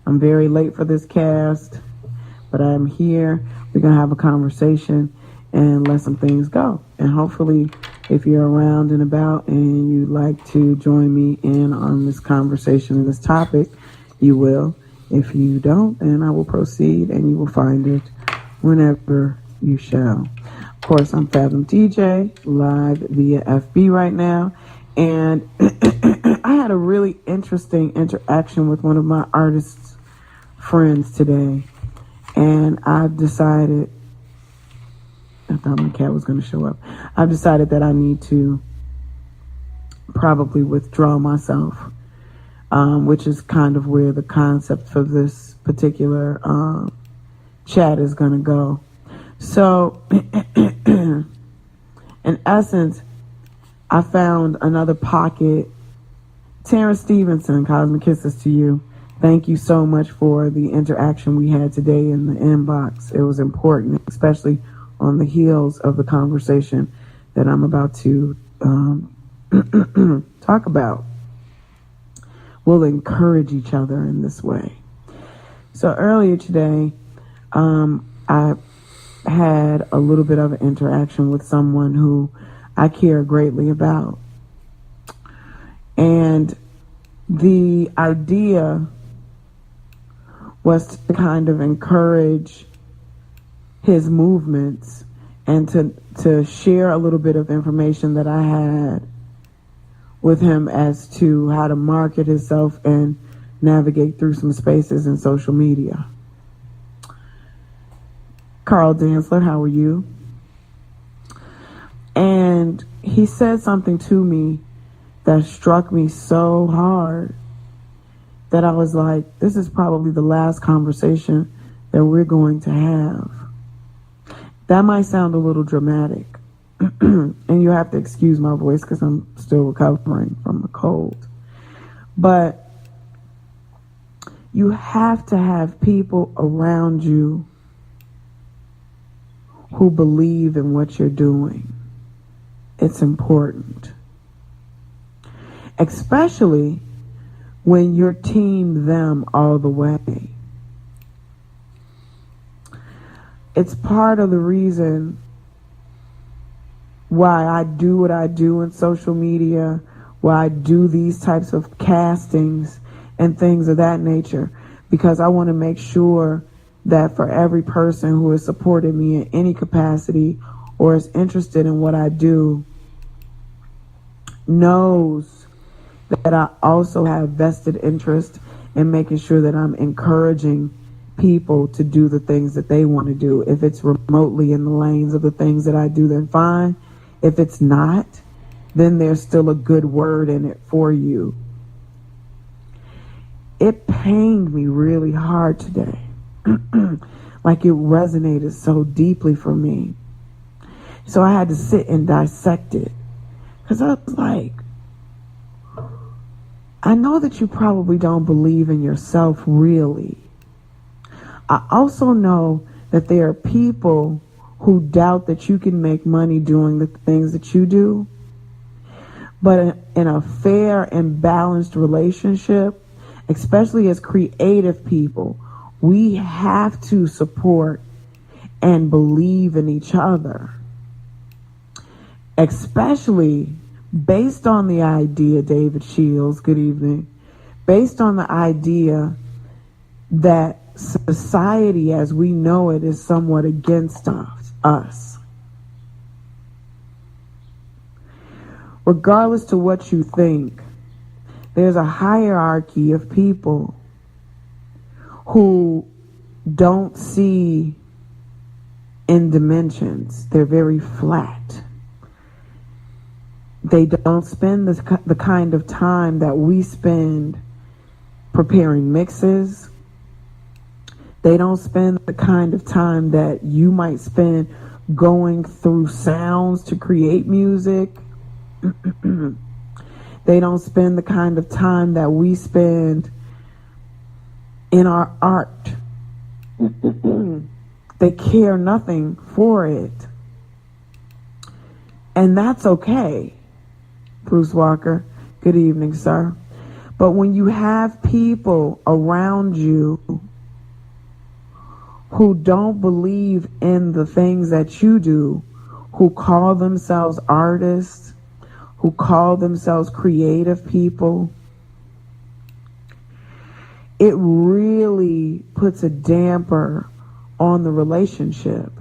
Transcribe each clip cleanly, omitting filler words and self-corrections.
I'm very late for this cast, but I'm here. We're going to have a conversation and let some things go. And hopefully, if you're around and about and you'd like to join me in on this conversation and this topic, you will. If you don't, then I will proceed and you will find it whenever you shall. Of course, I'm Fathom DJ, live via FB right now. And I had a really interesting interaction with one of my artists' friends today. And I've decided, I thought my cat was going to show up. I've decided that I need to probably withdraw myself, which is kind of where the concept for this particular chat is going to go. So, in essence, I found another pocket. Terrence Stevenson, Cosmic Kisses to you. Thank you so much for the interaction we had today in the inbox. It was important, especially on the heels of the conversation that I'm about to talk about. We'll encourage each other in this way. So earlier today, I had a little bit of an interaction with someone who I care greatly about. And the idea was to kind of encourage his movements and to share a little bit of information that I had with him as to how to market himself and navigate through some spaces in social media. Carl Dantzler, how are you? And he said something to me that struck me so hard that I was like, this is probably the last conversation that we're going to have. That might sound a little dramatic. And you have to excuse my voice because I'm still recovering from a cold. But you have to have people around you who believe in what you're doing. It's important. Especially when you're team them all the way. It's part of the reason why I do what I do in social media, why I do these types of castings and things of that nature, because I want to make sure that for every person who has supported me in any capacity or is interested in what I do knows that I also have vested interest in making sure that I'm encouraging people to do the things that they want to do. If it's remotely in the lanes of the things that I do, then fine. If it's not, then there's still a good word in it for you. It pained me really hard today. Like it resonated so deeply for me. So I had to sit and dissect it. Because I was like, I know that you probably don't believe in yourself really. I also know that there are people who doubt that you can make money doing the things that you do. But in a fair and balanced relationship, especially as creative people, we have to support and believe in each other. Especially based on the idea, David Shields, good evening, based on the idea that society as we know it is somewhat against us. Regardless to what you think, there's a hierarchy of people who don't see in dimensions. They're very flat. They don't spend the kind of time that we spend preparing mixes. They don't spend the kind of time that you might spend going through sounds to create music. They don't spend the kind of time that we spend in our art. They care nothing for it. And that's okay. Bruce Walker, good evening, sir. But when you have people around you who don't believe in the things that you do, who call themselves artists, who call themselves creative people, it really puts a damper on the relationship.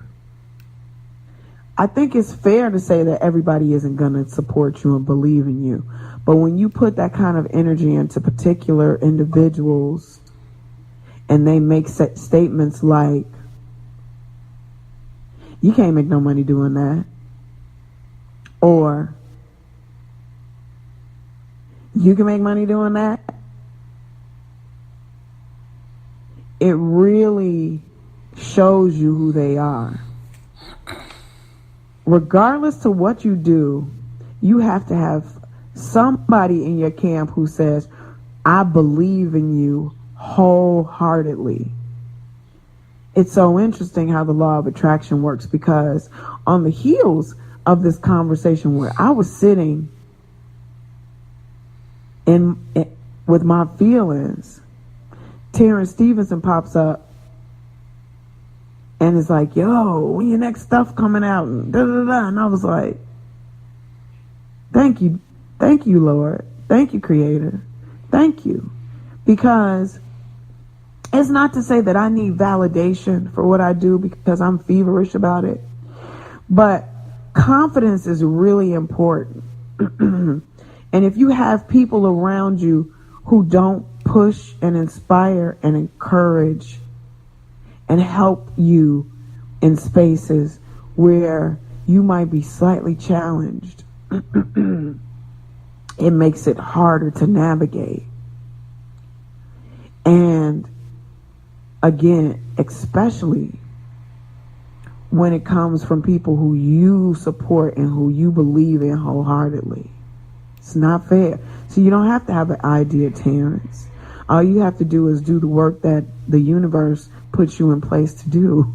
I think it's fair to say that everybody isn't going to support you and believe in you. But when you put that kind of energy into particular individuals and they make statements like, you can't make no money doing that, or you can make money doing that, it really shows you who they are. Regardless to what you do, you have to have somebody in your camp who says, I believe in you wholeheartedly. It's so interesting how the law of attraction works, because on the heels of this conversation where I was sitting with my feelings, Terrence Stevenson pops up and it's like, yo, when your next stuff coming out, and da da da. And I was like, thank you, Lord. Thank you, Creator. Thank you. Because it's not to say that I need validation for what I do because I'm feverish about it. But confidence is really important. And if you have people around you who don't push and inspire and encourage and help you in spaces where you might be slightly challenged, it makes it harder to navigate. And again, especially when it comes from people who you support and who you believe in wholeheartedly. It's not fair. So you don't have to have an idea, Terrence. All you have to do is do the work that the universe puts you in place to do.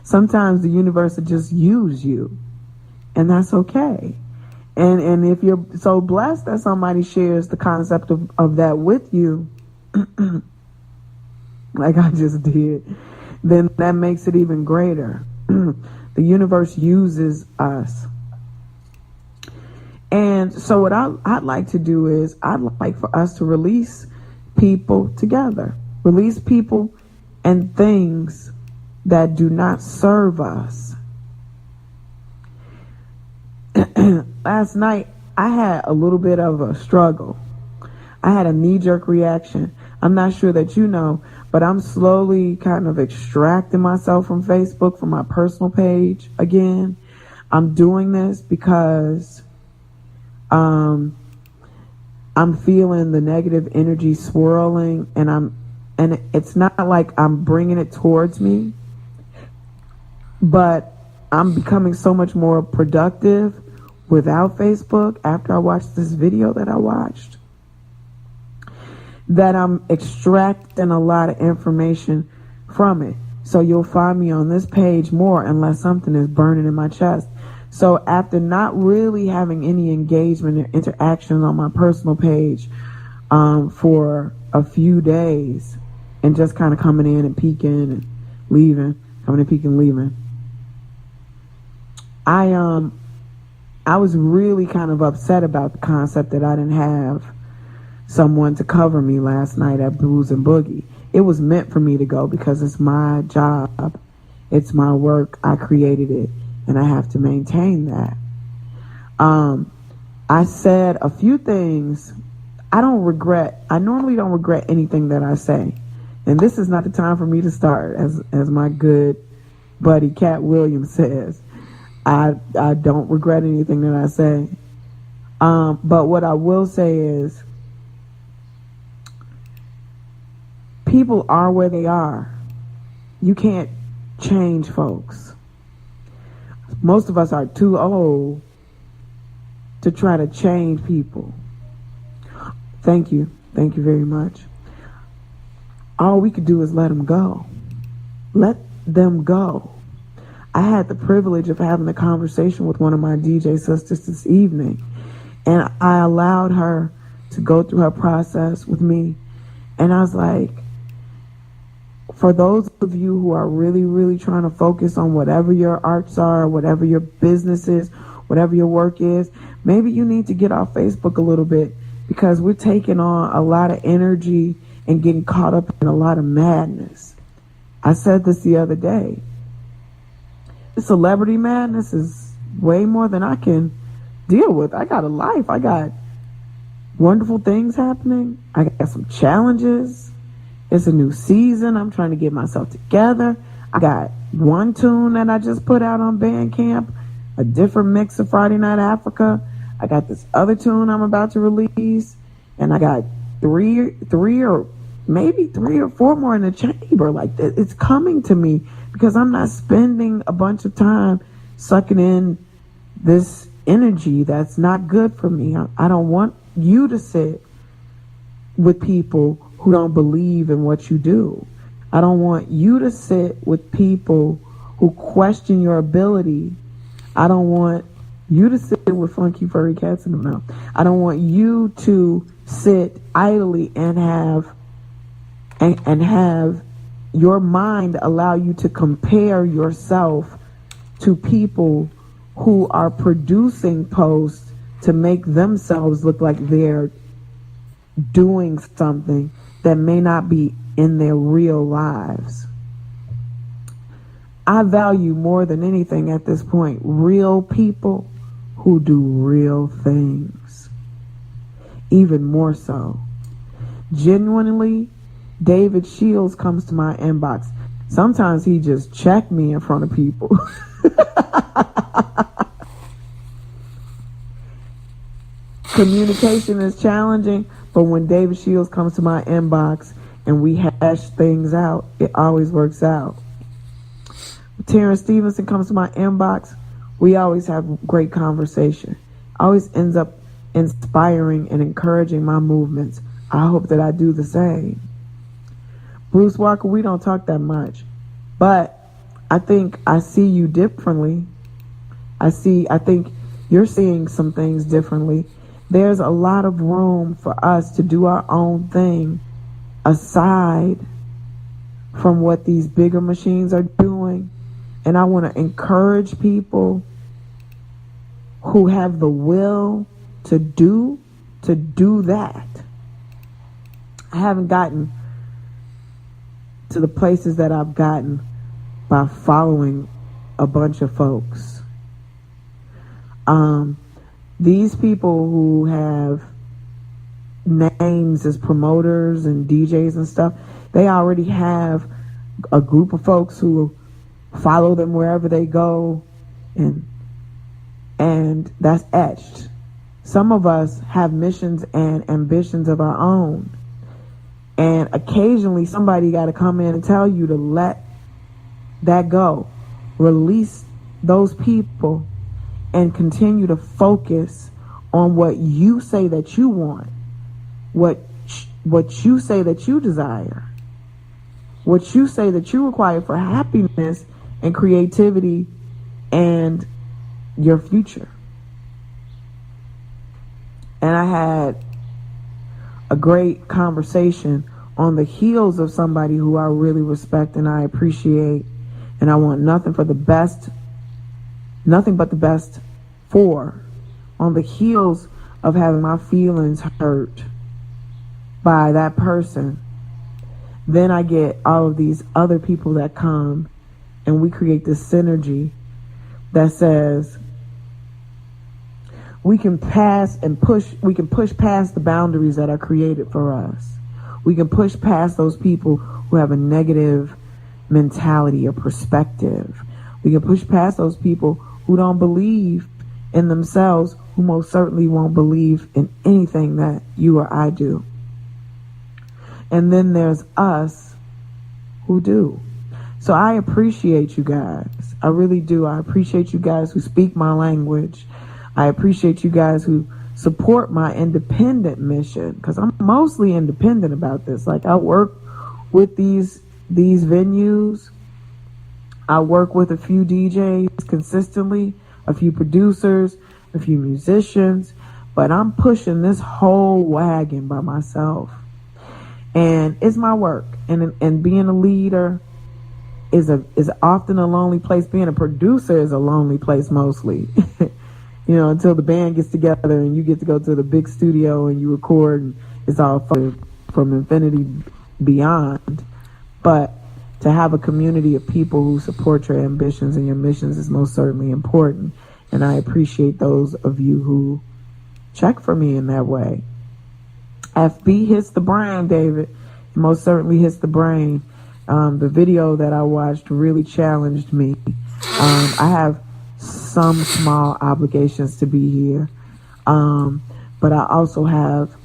Sometimes the universe will just use you, and that's okay. And if you're so blessed that somebody shares the concept of that with you, like I just did, then that makes it even greater. The universe uses us. And so what I'd like to do is I'd like for us to release people together. Release people and things that do not serve us. Last night, I had a little bit of a struggle. I had a knee-jerk reaction. I'm not sure that you know, but I'm slowly kind of extracting myself from Facebook, from my personal page again. I'm doing this because I'm feeling the negative energy swirling, and it's not like I'm bringing it towards me, but I'm becoming so much more productive without Facebook after I watched this video that I watched, that I'm extracting a lot of information from it. So you'll find me on this page more unless something is burning in my chest. So after not really having any engagement or interaction on my personal page for a few days, and just kind of coming in and peeking and leaving, coming and peeking, leaving, I was really kind of upset about the concept that I didn't have someone to cover me last night at Booze and Boogie. It was meant for me to go because it's my job. It's my work. I created it, and I have to maintain that. I said a few things I normally don't regret anything that I say. And this is not the time for me to start, as my good buddy Cat Williams says. I don't regret anything that I say. But what I will say is, people are where they are. You can't change folks. Most of us are too old to try to change people. Thank you. Thank you very much. All we could do is let them go. Let them go. I had the privilege of having a conversation with one of my DJ sisters this evening, and I allowed her to go through her process with me. And I was like, for those of you who are really, really trying to focus on whatever your arts are, whatever your business is, whatever your work is, maybe you need to get off Facebook a little bit, because we're taking on a lot of energy and getting caught up in a lot of madness. I said this the other day. The celebrity madness is way more than I can deal with. I got a life. I got wonderful things happening. I got some challenges. It's a new season. I'm trying to get myself together. I got one tune that I just put out on Bandcamp, a different mix of Friday Night Africa. I got this other tune I'm about to release, and I got three or maybe 3 or 4 more in the chamber. Like, it's coming to me because I'm not spending a bunch of time sucking in this energy that's not good for me. I don't want you to sit with people who don't believe in what you do. I don't want you to sit with people who question your ability. I don't want you to sit with funky furry cats in the mouth. I don't want you to sit idly and have your mind allow you to compare yourself to people who are producing posts to make themselves look like they're doing something that may not be in their real lives. I value more than anything at this point real people who do real things. Even more so. Genuinely, David Shields comes to my inbox. Sometimes he just checked me in front of people. Communication is challenging, but when David Shields comes to my inbox and we hash things out, it always works out. When Terrence Stevenson comes to my inbox, we always have great conversation. Always ends up inspiring and encouraging my movements. I hope that I do the same. Bruce Walker, we don't talk that much, but I think I see you differently. I think you're seeing some things differently. There's a lot of room for us to do our own thing aside from what these bigger machines are doing. And I want to encourage people who have the will to do that. I haven't gotten to the places that I've gotten by following a bunch of folks. These people who have names as promoters and DJs and stuff, they already have a group of folks who follow them wherever they go, and that's etched. Some of us have missions and ambitions of our own, and occasionally somebody got to come in and tell you to let that go, release those people, and continue to focus on what you say that you want, what you say that you desire, what you say that you require for happiness and creativity and your future. And I had a great conversation on the heels of somebody who I really respect and I appreciate, and I want nothing but the best for, on the heels of having my feelings hurt by that person. Then I get all of these other people that come and we create this synergy that says we can push past the boundaries that are created for us. We can push past those people who have a negative mentality or perspective. We can push past those people who don't believe in themselves, who most certainly won't believe in anything that you or I do. And then there's us who do. So I appreciate you guys. I really do. I appreciate you guys who speak my language. I appreciate you guys who support my independent mission, because I'm mostly independent about this. Like, I work with these venues. I work with a few DJs consistently, a few producers, a few musicians, but I'm pushing this whole wagon by myself. And it's my work. And being a leader is often a lonely place. Being a producer is a lonely place mostly. Until the band gets together and you get to go to the big studio and you record, and it's all from infinity beyond. But to have a community of people who support your ambitions and your missions is most certainly important. And I appreciate those of you who check for me in that way. FB hits the brain, David. It most certainly hits the brain. The video that I watched really challenged me. I have some small obligations to be here, but I also have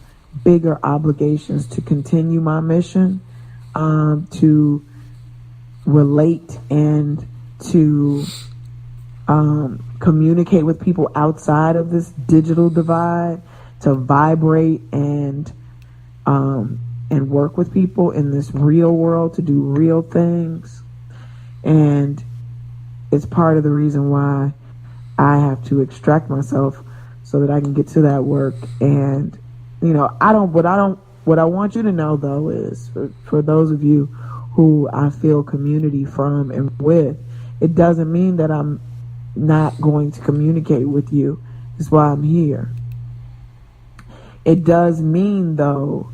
bigger obligations to continue my mission, to relate and to communicate with people outside of this digital divide, to vibrate and work with people in this real world, to do real things. And it's part of the reason why I have to extract myself so that I can get to that work. And what I want you to know though is for those of you who I feel community from and with, it doesn't mean that I'm not going to communicate with you. That's why I'm here. It does mean though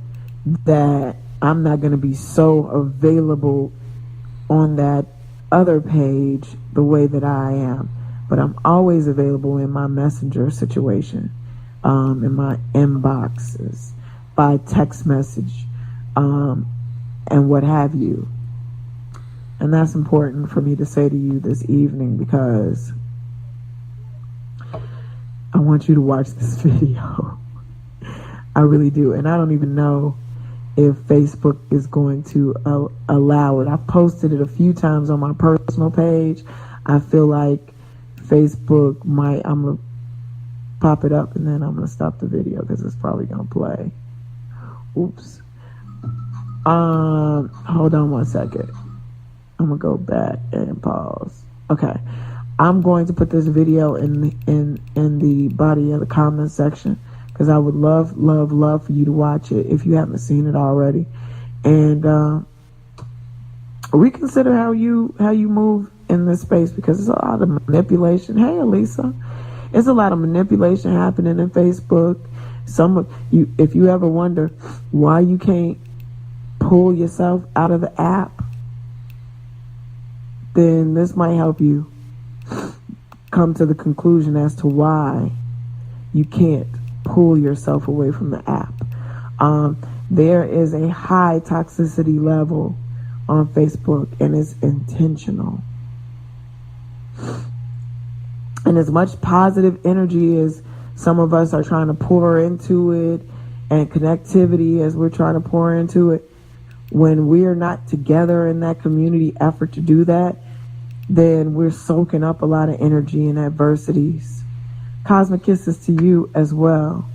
that I'm not going to be so available on that other page the way that I am, but I'm always available in my messenger situation, in my inboxes, by text message, and what have you. And that's important for me to say to you this evening, because I want you to watch this video. I really do. And I don't even know if Facebook is going to allow it. I've posted it a few times on my personal page. I feel like Facebook might, I'm going to pop it up and then I'm going to stop the video because it's probably going to play. Oops. Hold on one second. I'm going to go back and pause. Okay. I'm going to put this video in the body of the comment section, because I would love for you to watch it if you haven't seen it already, and reconsider how you move in this space, because there's a lot of manipulation. Hey, Elisa, there's a lot of manipulation happening in Facebook. Some of you, if you ever wonder why you can't pull yourself out of the app, then this might help you come to the conclusion as to why you can't pull yourself away from the app. There is a high toxicity level on Facebook, and it's intentional. And as much positive energy as some of us are trying to pour into it, and connectivity as we're trying to pour into it, when we're not together in that community effort to do that, then we're soaking up a lot of energy and adversities. Cosmic kisses to you as well.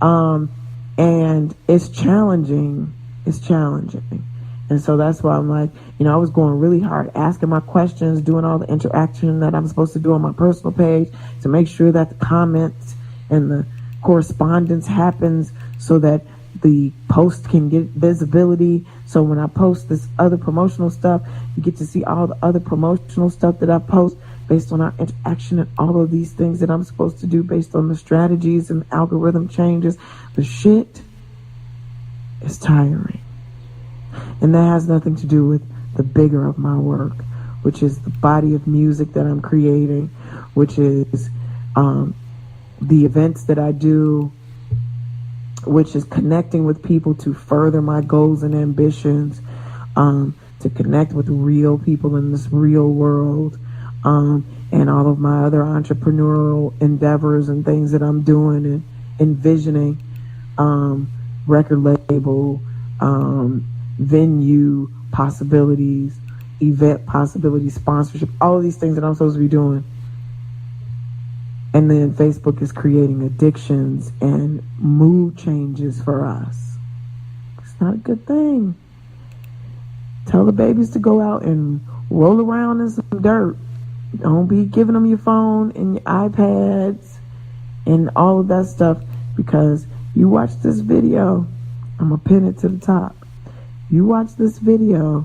And it's challenging. It's challenging. And so that's why I'm like, I was going really hard, asking my questions, doing all the interaction that I'm supposed to do on my personal page to make sure that the comments and the correspondence happens so that the post can get visibility. So when I post this other promotional stuff, you get to see all the other promotional stuff that I post based on our interaction and all of these things that I'm supposed to do based on the strategies and algorithm changes. The shit is tiring. And that has nothing to do with the bigger of my work, which is the body of music that I'm creating, which is the events that I do, which is connecting with people to further my goals and ambitions, to connect with real people in this real world, and all of my other entrepreneurial endeavors and things that I'm doing and envisioning, record label, venue possibilities, event possibilities, sponsorship, all of these things that I'm supposed to be doing. And then Facebook is creating addictions and mood changes for us. It's not a good thing. Tell the babies to go out and roll around in some dirt. Don't be giving them your phone and your iPads and all of that stuff because you watch this video. I'm going to pin it to the top. You watch this video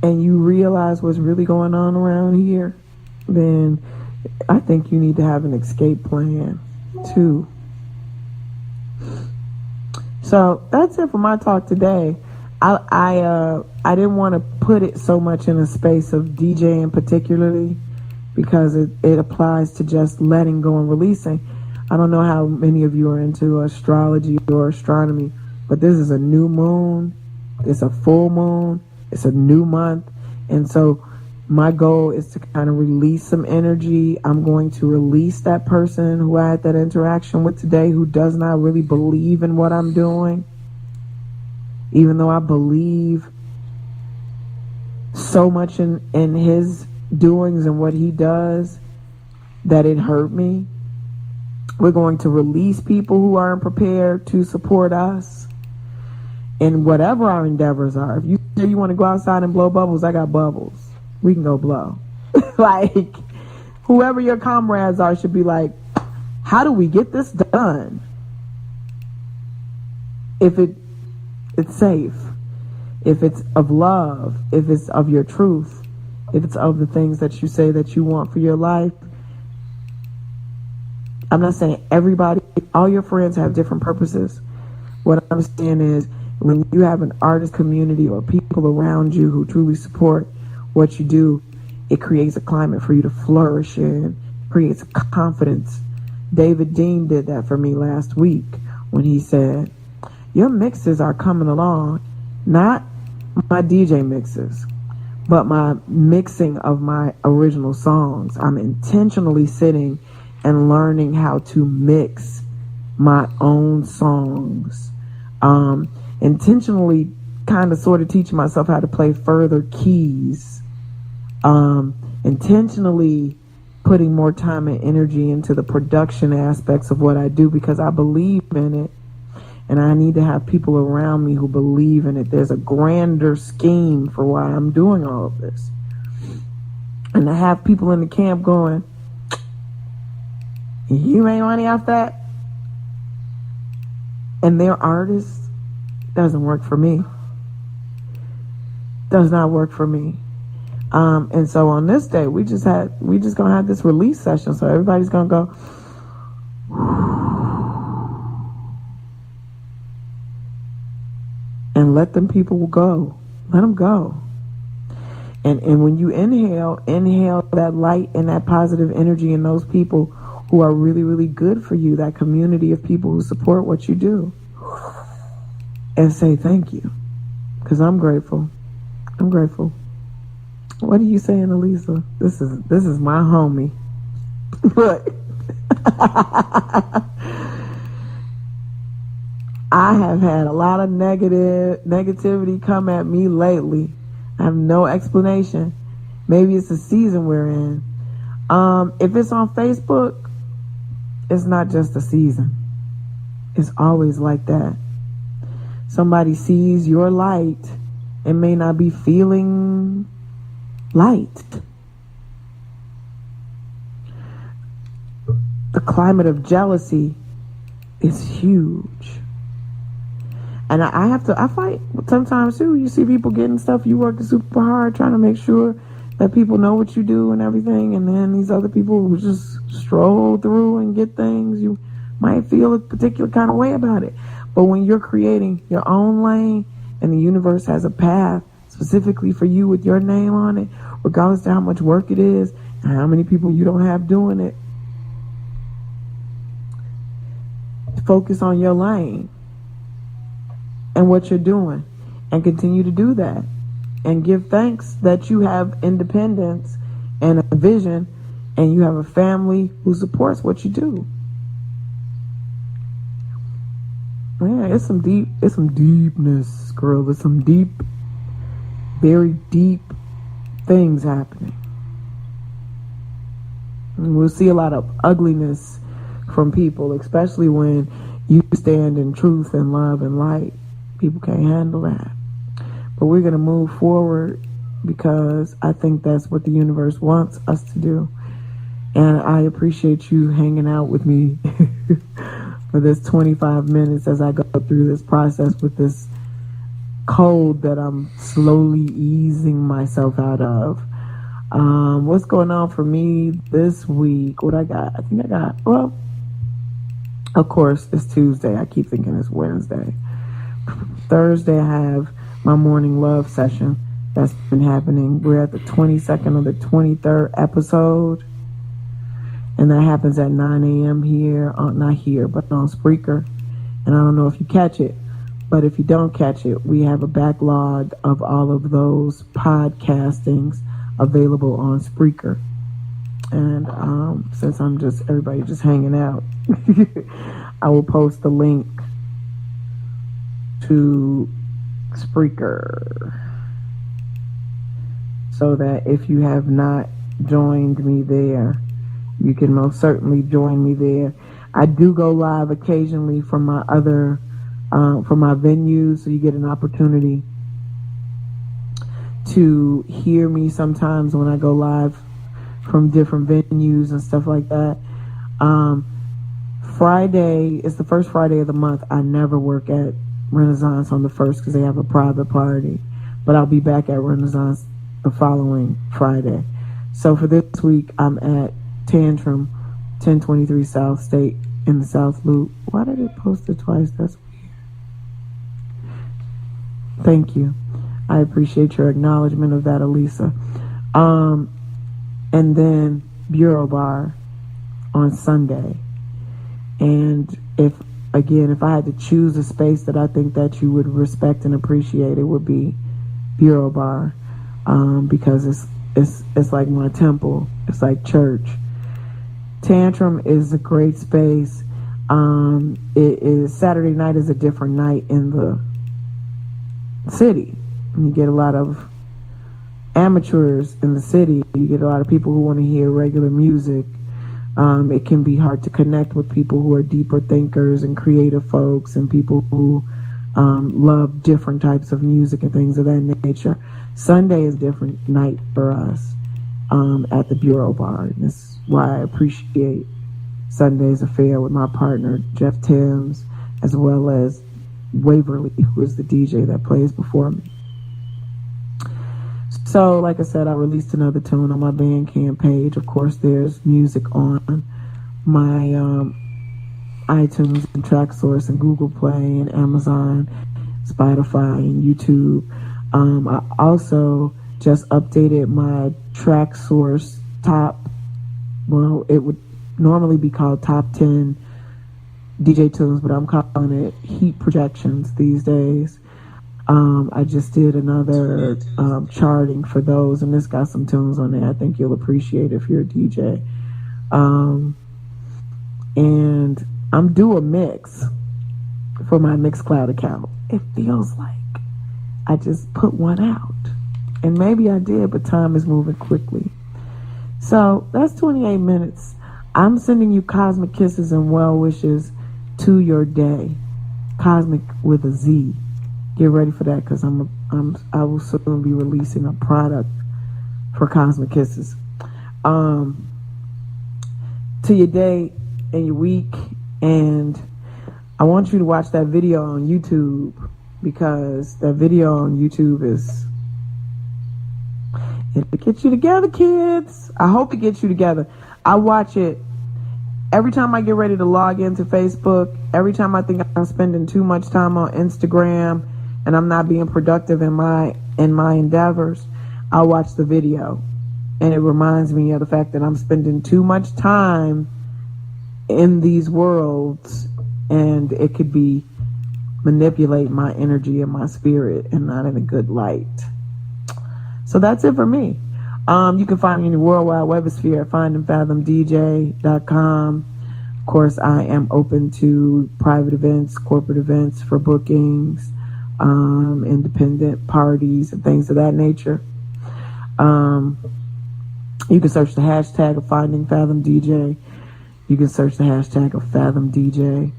and you realize what's really going on around here, then I think you need to have an escape plan too. So that's it for my talk today. I didn't want to put it so much in a space of DJing particularly, because it applies to just letting go and releasing. I don't know how many of you are into astrology or astronomy, but this is a new moon, it's a full moon, it's a new month, and so my goal is to kind of release some energy. I'm going to release that person who I had that interaction with today who does not really believe in what I'm doing, even though I believe so much in his doings and what he does that it hurt me. We're going to release people who aren't prepared to support us in whatever our endeavors are. If you say you want to go outside and blow bubbles, I got bubbles. We can go blow. Like, whoever your comrades are should be like, how do we get this done? If it's safe, if it's of love, if it's of your truth, if it's of the things that you say that you want for your life. I'm not saying everybody, all your friends have different purposes. What I'm saying is, when you have an artist community or people around you who truly support what you do, it creates a climate for you to flourish in, creates confidence. David Dean did that for me last week when he said, your mixes are coming along, not my DJ mixes, but my mixing of my original songs. I'm intentionally sitting and learning how to mix my own songs. Intentionally kind of sort of teaching myself how to play further keys. Intentionally putting more time and energy into the production aspects of what I do, because I believe in it. And I need to have people around me who believe in it. There's a grander scheme for why I'm doing all of this. And to have people in the camp going, you made money off that? And they're artists, doesn't work for me. Does not work for me. And so on this day, we just gonna have this release session. So everybody's gonna go and let them people go. Let them go. And when you inhale that light and that positive energy in those people who are really, really good for you, that community of people who support what you do. And say thank you. Because I'm grateful. I'm grateful. What are you saying, Elisa? This is my homie. Look. I have had a lot of negativity come at me lately. I have no explanation. Maybe it's the season we're in. If it's on Facebook, it's not just a season. It's always like that. Somebody sees your light and may not be feeling light. The climate of jealousy is huge. And I fight sometimes too. You see people getting stuff, you working super hard trying to make sure that people know what you do and everything, and then these other people who just stroll through and get things, you might feel a particular kind of way about it. But when you're creating your own lane and the universe has a path specifically for you with your name on it, regardless of how much work it is and how many people you don't have doing it, focus on your lane and what you're doing, and continue to do that, and give thanks that you have independence and a vision, and you have a family who supports what you do. Yeah, it's some deepness, girl. There's some deep, very deep things happening. And we'll see a lot of ugliness from people, especially when you stand in truth and love and light. People can't handle that. But we're going to move forward because I think that's what the universe wants us to do. And I appreciate you hanging out with me for this 25 minutes as I go through this process with this cold that I'm slowly easing myself out of. What's going on for me this week? What I got? I think I got, well, of course, it's Tuesday. I keep thinking it's Wednesday. Thursday, I have my morning love session that's been happening. We're at the 22nd or the 23rd episode. And that happens at 9 a.m. here, not here, but on Spreaker. And I don't know if you catch it, but if you don't catch it, we have a backlog of all of those podcastings available on Spreaker. And since I'm everybody just hanging out, I will post the link to Spreaker so that if you have not joined me there, you can most certainly join me there. I do go live occasionally from my other, from my venues, so you get an opportunity to hear me sometimes when I go live from different venues and stuff like that. Friday is the first Friday of the month. I never work at Renaissance on the 1st because they have a private party, but I'll be back at Renaissance the following Friday. So for this week, I'm at Tantrum, 1023 South State in the South Loop. Why did it post it twice? That's weird. Thank you. I appreciate your acknowledgement of that, Elisa. And then Bureau Bar on Sunday. And if I had to choose a space that I think that you would respect and appreciate, it would be Bureau Bar, because it's like my temple. It's like church. Tantrum is a great space. It is Saturday night is a different night in the city. You get a lot of amateurs in the city. You get a lot of people who want to hear regular music. It can be hard to connect with people who are deeper thinkers and creative folks and people who love different types of music and things of that nature. Sunday is a different night for us at the Bureau Bar. And this is why I appreciate Sunday's affair with my partner, Jeff Timms, as well as Waverly, who is the DJ that plays before me. So, like I said, I released another tune on my Bandcamp page. Of course, there's music on my iTunes and TrackSource and Google Play and Amazon, Spotify and YouTube. I also just updated my TrackSource it would normally be called Top 10 DJ Tunes, but I'm calling it Heat Projections these days. I just did another charting for those, and this got some tunes on there I think you'll appreciate if you're a DJ. And I'm due a mix for my Mixcloud account. It feels like I just put one out, and maybe I did, but time is moving quickly. So that's 28 minutes. I'm sending you cosmic kisses and well wishes to your day. Cosmic with a Z. Get ready for that, because I will soon be releasing a product for Cosmic Kisses. To your day and your week, and I want you to watch that video on YouTube, because that video on YouTube it'll get you together, kids. I hope it gets you together. I watch it every time I get ready to log into Facebook, every time I think I'm spending too much time on Instagram and I'm not being productive in my endeavors, I watch the video, and it reminds me of the fact that I'm spending too much time in these worlds, and it could be manipulate my energy and my spirit and not in a good light. So that's it for me. You can find me in the World Wide Webosphere at findandfathomdj.com. Of course, I am open to private events, corporate events for bookings, independent parties and things of that nature. You can search the hashtag of Finding Fathom DJ. You can search the hashtag of Fathom DJ.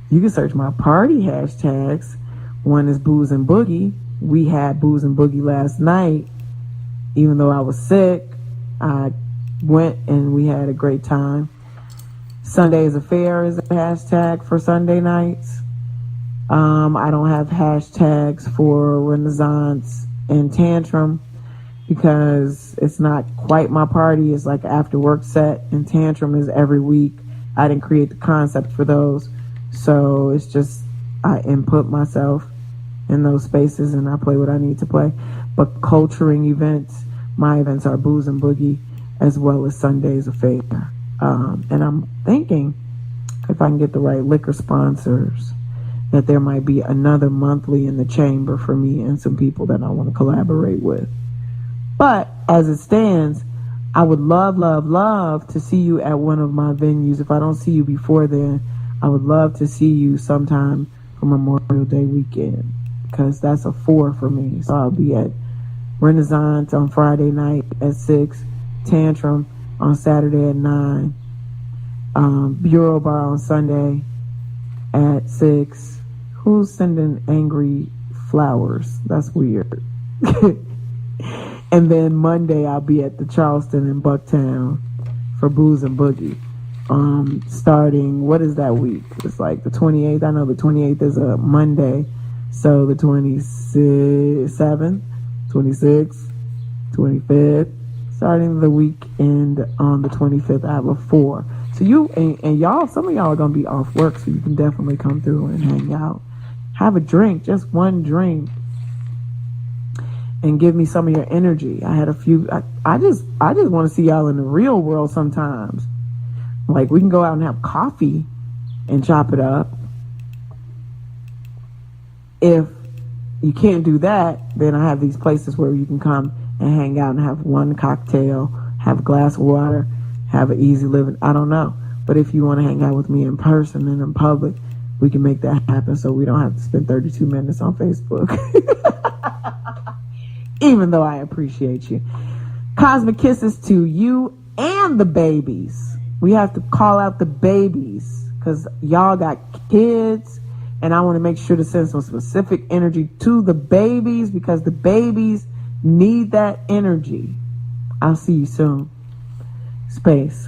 You can search my party hashtags. One is Booze and Boogie. We had Booze and Boogie last night. Even though I was sick, I went and we had a great time. Sunday's Affair is a hashtag for Sunday nights. I don't have hashtags for Renaissance and Tantrum because it's not quite my party. It's like after work set, and Tantrum is every week. I didn't create the concept for those, so it's just I input myself in those spaces and I play what I need to play. But culturing events, my events are Booze and Boogie as well as Sunday's Affair. And I'm thinking if I can get the right liquor sponsors, that there might be another monthly in the chamber for me and some people that I want to collaborate with. But as it stands, I would love to see you at one of my venues. If I don't see you before then, I would love to see you sometime for Memorial Day weekend, because that's a 4 for me. So I'll be at Renaissance on Friday night at 6, Tantrum on Saturday at 9, Bureau Bar on Sunday at 6. Who's sending angry flowers? That's weird. And then Monday I'll be at the Charleston in Bucktown for Booze and Boogie. Starting, what is that week? It's like the 28th. I know the 28th is a Monday. So the 27th, 26th, 25th. Starting the weekend on the 25th, I have a 4. So you and y'all, some of y'all are going to be off work, so you can definitely come through and hang out. Have a drink, just one drink, and give me some of your energy. I had a few. I just want to see y'all in the real world sometimes. Like, we can go out and have coffee and chop it up. If you can't do that, then I have these places where you can come and hang out and have one cocktail, have a glass of water, have an easy living. I don't know. But if you want to hang out with me in person and in public, we can make that happen so we don't have to spend 32 minutes on Facebook. Even though I appreciate you. Cosmic kisses to you and the babies. We have to call out the babies because y'all got kids, and I want to make sure to send some specific energy to the babies because the babies need that energy. I'll see you soon. Space.